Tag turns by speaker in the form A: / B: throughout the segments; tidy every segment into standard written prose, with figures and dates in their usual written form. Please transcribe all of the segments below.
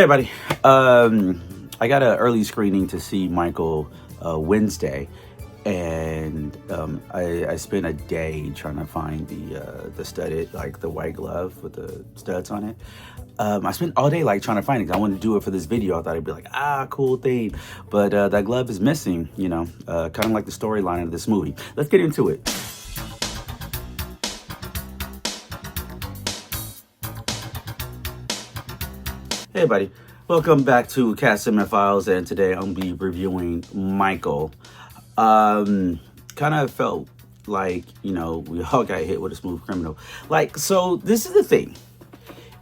A: Hey, everybody. I got an early screening to see Michael Wednesday, and I spent a day trying to find the studded, like the white glove with the studs on it. I spent all day like trying to find it 'cause I wanted to do it for this video. I thought it'd be like, cool thing, but that glove is missing. Kind of like the storyline of this movie. Let's get into it. Hey everybody, welcome back to Cast Files, and today I'm gonna be reviewing Michael. Kind of felt like, we all got hit with a smooth criminal. So this is the thing.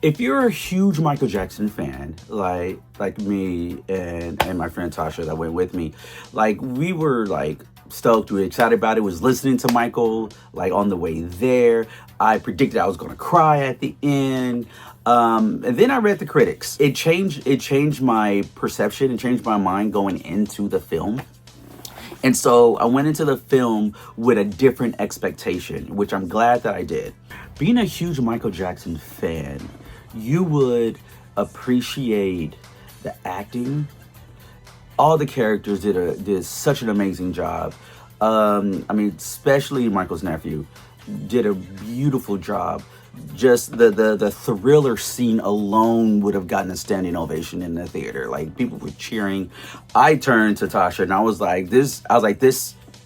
A: If you're a huge Michael Jackson fan, like me and my friend Tasha that went with me, we were stoked, we were excited about it, was listening to Michael on the way there. I predicted I was gonna cry at the end. And then I read the critics. It changed my perception, it changed my mind going into the film. And so I went into the film with a different expectation, which I'm glad that I did. Being a huge Michael Jackson fan, you would appreciate the acting. All the characters did such an amazing job. Especially Michael's nephew did a beautiful job. Just the thriller scene alone would have gotten a standing ovation in the theater. People were cheering. I turned to Tasha and I was like, this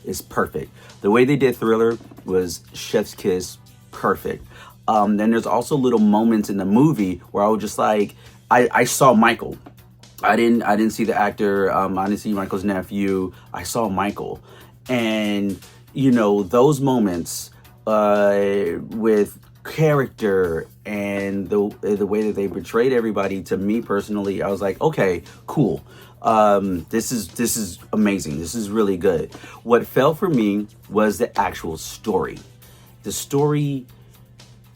A: is perfect. The way they did Thriller was chef's kiss, perfect. Then there's also little moments in the movie where I was just like, I saw Michael. I didn't see the actor. I didn't see Michael's nephew. I saw Michael. And those moments with character and the way that they portrayed everybody, to me personally, I was like, okay, cool. This is amazing. This is really good. What fell for me was the actual story. The story,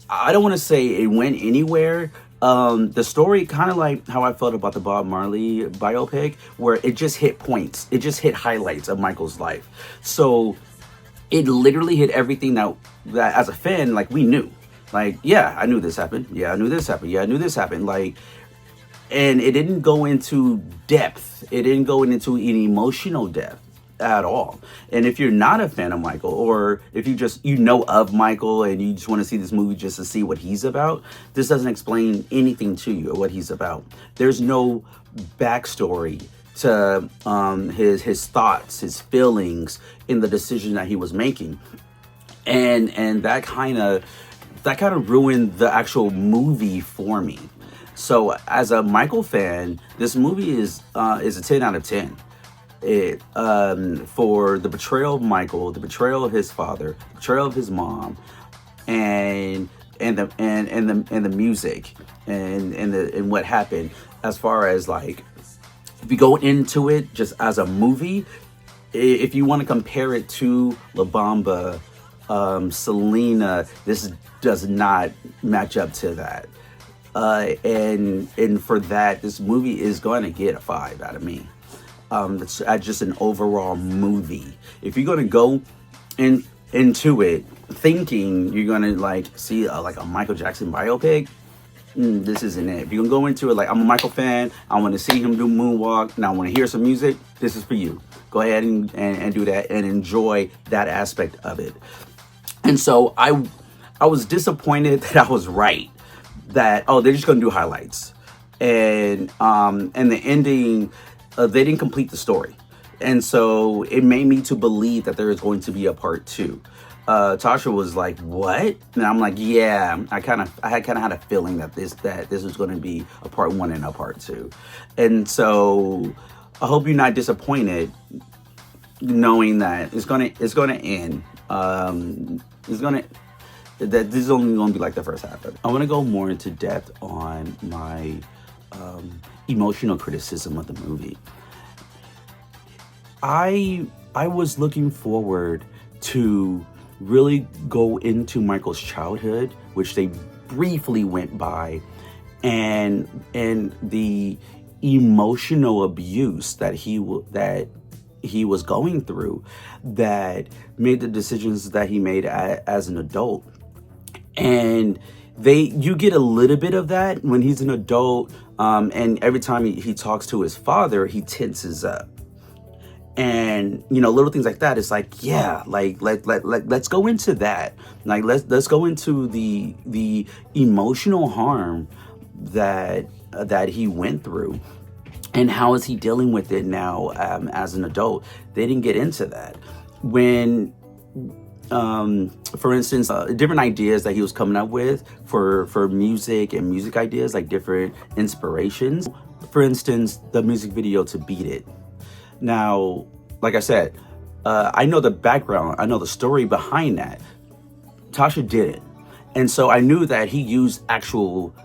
A: I don't want to say it went anywhere. The story, kind of like how I felt about the Bob Marley biopic, where it just hit points. It just hit highlights of Michael's life. So it literally hit everything that as a fan, we knew. Yeah, I knew this happened. Yeah, I knew this happened. Yeah, I knew this happened. And it didn't go into depth. It didn't go into an emotional depth at all. And if you're not a fan of Michael, or if you just, of Michael and you just want to see this movie just to see what he's about, this doesn't explain anything to you or what he's about. There's no backstory to his thoughts, his feelings in the decision that he was making. And that kind of ruined the actual movie for me. So as a Michael fan, this movie is a 10 out of 10. It for the portrayal of Michael, the portrayal of his father, the portrayal of his mom, and the music and what happened, as far as if you go into it just as a movie, if you want to compare it to La Bamba, Selena, this does not match up to that. And for that, this movie is going to get a 5 out of me. It's just an overall movie. If you're going to go into it thinking you're going to see a Michael Jackson biopic, this isn't it. If you're going to go into it I'm a Michael fan, I want to see him do Moonwalk, and I want to hear some music, this is for you. Go ahead and do that and enjoy that aspect of it. And so I was disappointed that I was right. That, they're just going to do highlights. And the ending, they didn't complete the story. And so it made me to believe that there is going to be a part 2. Tasha was like, what? And I'm like, yeah, I kind of had a feeling that this was going to be a part 1 and a part 2. And so I hope you're not disappointed knowing that it's going to end. That this is only going to be the first half of it. I want to go more into depth on my emotional criticism of the movie. I was looking forward to really go into Michael's childhood, which they briefly went by, and the emotional abuse that he was going through, that made the decisions that he made as an adult. And you get a little bit of that when he's an adult, And every time he talks to his father, he tenses up. And little things like that. It's like, yeah, like let's go into that. Like let's go into the emotional harm that he went through, and how is he dealing with it now, as an adult. They didn't get into that. When for instance, different ideas that he was coming up with for music and music ideas, like different inspirations. For instance, the music video to Beat It. Now, like I said, I know the background, I know the story behind that. Tasha didn't. And so I knew that he used actual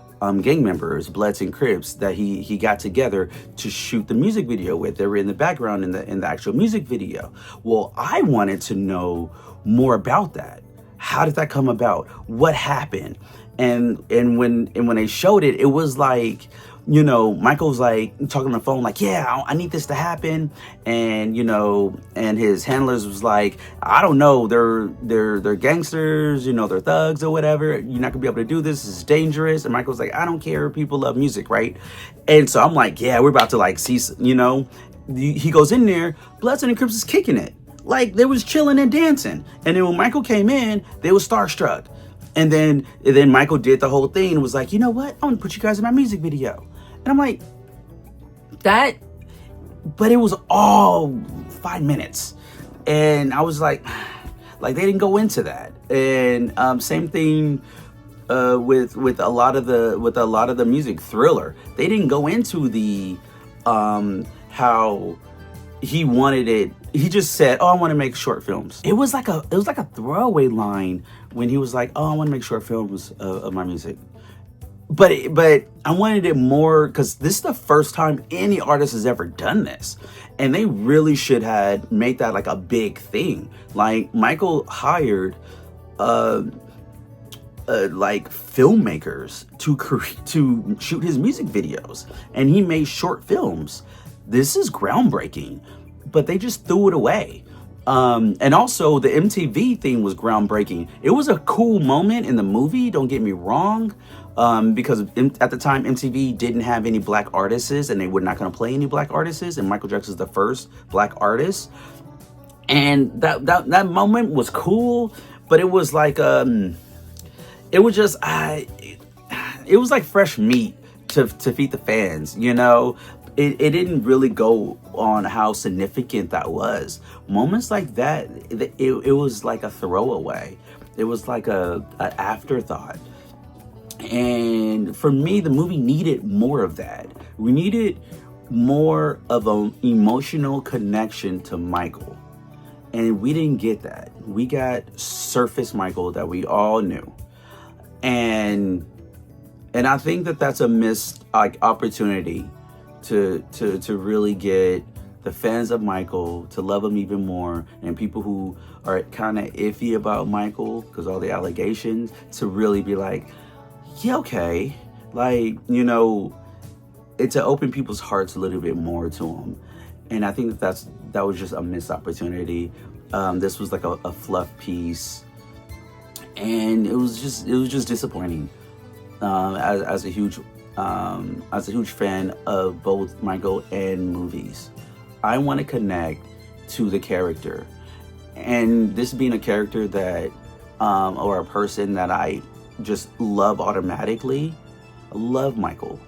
A: gang members, Bloods and Crips, that he got together to shoot the music video with. They were in the background in the actual music video. Well, I wanted to know more about that. How did that come about? What happened? And when they showed it, it was like, Michael's like talking on the phone, like, yeah, I need this to happen. And, and his handlers was like, I don't know, they're gangsters, they're thugs or whatever. You're not gonna be able to do this. This is dangerous. And Michael's like, I don't care. People love music, right? And so I'm like, yeah, we're about to like see, he goes in there, Bloods and Crips is kicking it. Like they was chilling and dancing. And then when Michael came in, they was starstruck. And then Michael did the whole thing and was like, you know what? I'm gonna put you guys in my music video. And I'm like, that, but it was all 5 minutes. And I was like they didn't go into that. And same thing with a lot of the music. Thriller, they didn't go into the how he wanted it. He just said, oh, I want to make short films. It was like a throwaway line when he was like, oh, I want to make short films of my music. But I wanted it more, because this is the first time any artist has ever done this. And they really should have made that like a big thing. Like Michael hired like filmmakers to shoot his music videos. And he made short films. This is groundbreaking. But they just threw it away. And also the MTV thing was groundbreaking. It was a cool moment in the movie, don't get me wrong. Because at the time MTV didn't have any black artists, and they were not going to play any black artists, and Michael Jackson's the first black artist. And that moment was cool, but it was like it was just it was like fresh meat to feed the fans, It didn't really go on how significant that was. Moments like that, it was like a throwaway. It was like an afterthought. And for me, the movie needed more of that. We needed more of an emotional connection to Michael. And we didn't get that. We got surface Michael that we all knew. And I think that that's a missed opportunity to really get the fans of Michael to love him even more, and people who are kind of iffy about Michael because all the allegations, to really be like, yeah, okay, like, it's to open people's hearts a little bit more to him. And I think that was just a missed opportunity. This was like a fluff piece, and it was just disappointing. As a huge fan of both Michael and movies, I want to connect to the character, and this being a character that or a person that I just love automatically. I love Michael,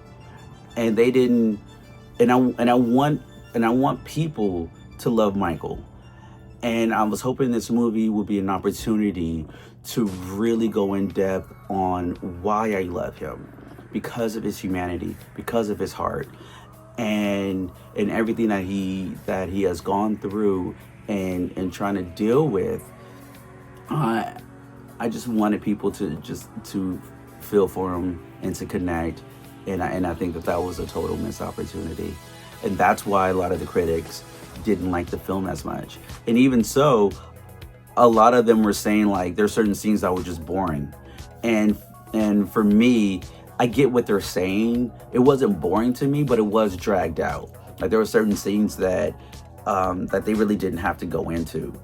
A: and they didn't, and I want people to love Michael. And I was hoping this movie would be an opportunity to really go in depth on why I love him, because of his humanity, because of his heart, and everything that he has gone through and trying to deal with. I just wanted people to feel for him and to connect, and I think that was a total missed opportunity, and that's why a lot of the critics didn't like the film as much. And even so, a lot of them were saying like there's certain scenes that were just boring, and for me, I get what they're saying. It wasn't boring to me, but it was dragged out. Like there were certain scenes that they really didn't have to go into.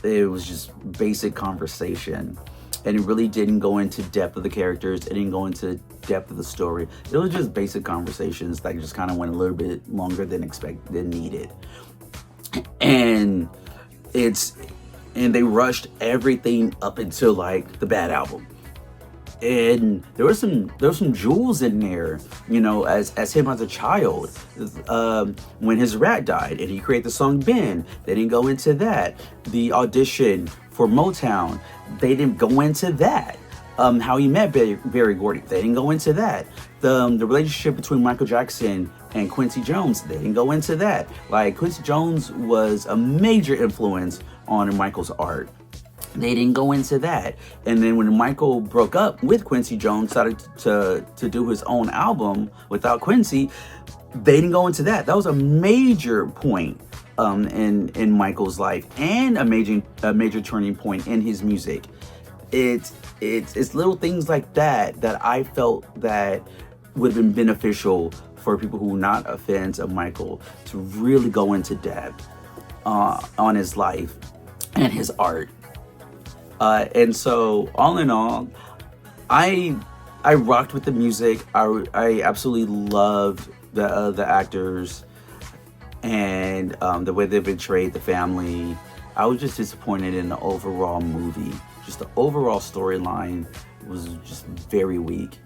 A: It was just basic conversation. and it really didn't go into depth of the characters. It didn't go into depth of the story. It was just basic conversations that just kind of went a little bit longer than needed. And it's and they rushed everything up until like the Bad Album. And there were some jewels in there, as him as a child, when his rat died and he created the song Ben. They didn't go into that. The audition for Motown, they didn't go into that. How he met Berry Gordy, they didn't go into that. The relationship between Michael Jackson and Quincy Jones, they didn't go into that. Like, Quincy Jones was a major influence on Michael's art. They didn't go into that. And then when Michael broke up with Quincy Jones, started to do his own album without Quincy, they didn't go into that. That was a major point in Michael's life, and a major turning point in his music. It's little things like that I felt that would have been beneficial for people who are not fans of Michael to really go into depth on his life and his art. And so, all in all, I rocked with the music. I absolutely loved the actors and the way they portrayed the family. I was just disappointed in the overall movie. Just the overall storyline was just very weak.